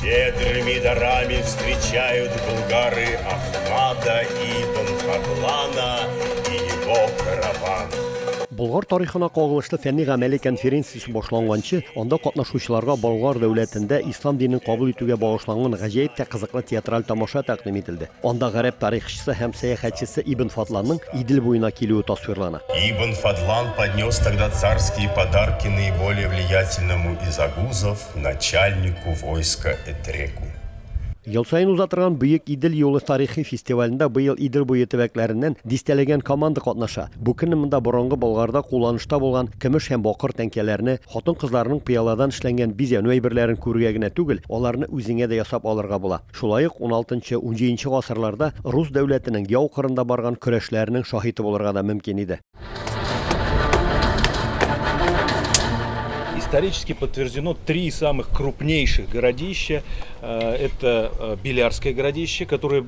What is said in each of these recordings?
Щедрыми дарами встречают булгары Ахмада ибн Фадлана и его караван. Болгар тарихына кагылышлы фәнни гамәли конференциясе башланганчы, анда катнашучыларга Болгар дәүләтендә ислам динен кабул итүгә багышланган гаҗәеп тә кызыклы театраль тамаша тәкъдим ителде. Анда гарәп тарихчысы һәм сәяхәтчесе Ибн Фадланның Идел буена килүе тасвирлана. Ибн Фадлан поднес тогда царские подарки наиболее влиятельному из агузов, начальнику войска Этреку. Ел сайын узатырган Бөек Идел юлы тарихи фестивалендә быел Идел буе төбәкләреннән дистәләгән команда катнаша. Бу көнне монда борынгы Болгарда кулланышта булган көмеш һәм бакыр тәңкәләрне, хатын-кызларның пыяладан эшләнгән бизәнү әйберләрен күрергә генә түгел, аларны үзеңә дә ясап алырга була. Шулай ук 16-17 гасырларда рус дәүләтенең яу кырында барган көрәшләренең шаһиты булырга да мөмкин иде. Исторически подтверждено 3 самых крупнейших городища. Это Белярское городище, которое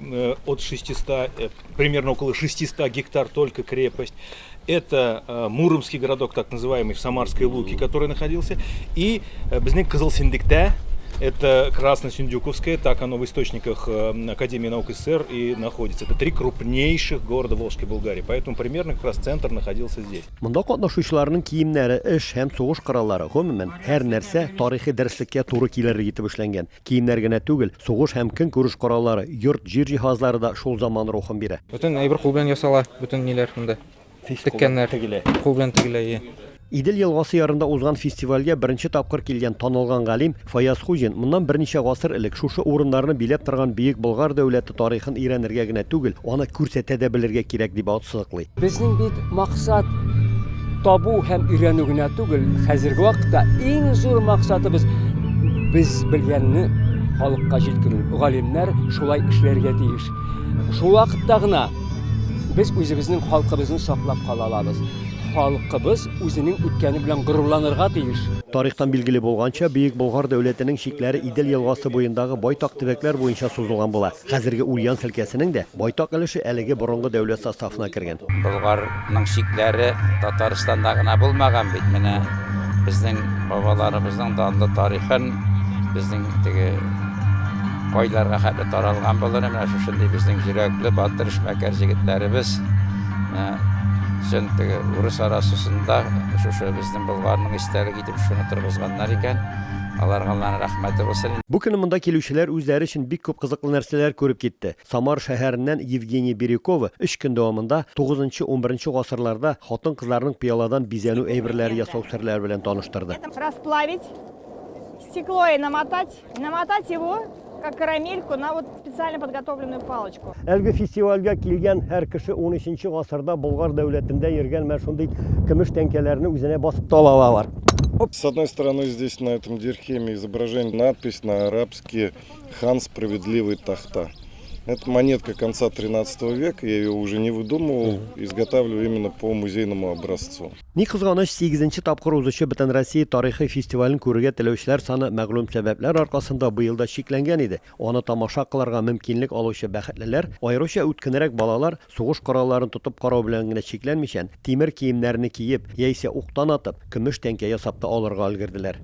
от 600, примерно около 600 гектар только крепость. Это Муромский городок, так называемый, в Самарской Луке, который находился. И Безнек Кызылсиндикте, это Красносиндюковское, так оно в источниках Академии наук СССР и находится. Это 3 крупнейших города Волжской Болгарии, поэтому примерно как раз центр находился здесь. Монда катнашучыларның киемнәре, эш һәм сугыш кораллары, гомумән һәр нәрсә тарихи дәреслеккә туры килер итеп эшләнгән. Киемнәр генә түгел, сугыш һәм көн күреш кораллары, йорт җир җиһазлары да шул заман рухын бирә. Бүтән әйбер кул белән ясала, бүтән ниләр монда. Теккәннәр, кул белән тегелә. Идел елгасы ярында узган фестивальгә беренче тапкыр килгән танылган галим Фаяз Хуҗин моннан берничә гасыр элек шушы урыннарны биләп торган бөек Болгар дәүләте тарихын өйрәнергә генә түгел, аны күрсәтә дә белергә кирәк дип ассызыклый. Безнең бит максат табу һәм өйрәнү генә түгел, хәзерге вакытта иң зур максатыбыз без белгәнне халыкка җиткерү. Галимнәр шулай эшләргә тиеш. Шул вакытта гына без үзебезнең халкыбызны саклап кала алабыз. Халкыбыз үзенең үткәне белән горурланырга тиеш. Тарихтан билгеле булганча, Бөек Болгар дәүләтенең шикләре Идел елгасы буендагы байтак төбәкләр буенча сузылган була. Хәзерге Ульян өлкәсенең дә байтак өлеше әлеге борынгы дәүләт составына кергән. Болгарның шикләре Татарстанда гына булмаган бит. Менә безнең бабаларыбызның данлы тарихын безнең теге кайларга хәтле таралган булыр. Менә шушындый безнең җөрәкле батыр эшмәкәр җегетләребез Сөнтеге урыс арасында шушы безнең Болгарның истәлек итеп шуны торгызганнар икән. Аларга рәхмәте булсын. Бу көнне монда килүчеләр үзләре өчен бик күп кызыклы нәрсәләр күреп китте. Самар шәһәреннән Евгений Бирюкова 3 көн дәвамында 9-11 гасырларда хатын-кызларның пыяладан бизәнү әйберләре ясау серләре белән таныштырды. Расплавить стекло и намотать его как карамельку на вот специально подготовленную палочку. Әлге фестивальгә килгән һәр кеше 13-нче гасырда Болгар дәүләтендә йөргән мәшһүр көмеш тәңкәләрне үзенә басып талалалар. С одной стороны, здесь на этом дирхеме изображение, надпись на арабский «Хан справедливый тахта». Это монетка конца 13 века, я ее уже не выдумывал, изготавливаю именно по музейному образцу. Ни кызганыч 8-нче тапкыр узучы Бөтен Россия тарихи фестивален күрергә теләүчеләр саны мәгълүм сәбәпләр аркасында быел да шикләнгән иде. Аны тамаша кылырга мөмкинлек алучы бәхетлеләр, аеруча үткенрәк балалар сугыш коралларын тотып карау белән генә шикләнмичән, тимер киемнәрне киеп, яисә уктан атып, көмеш тәңкә ясап та алырга өлгерделәр.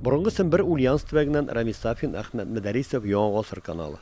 Борынгы Сембер Ульяновск төбәгеннән Рамис Сафин, Әхмәт Мәдәрисов, Яңа Гасыр каналы.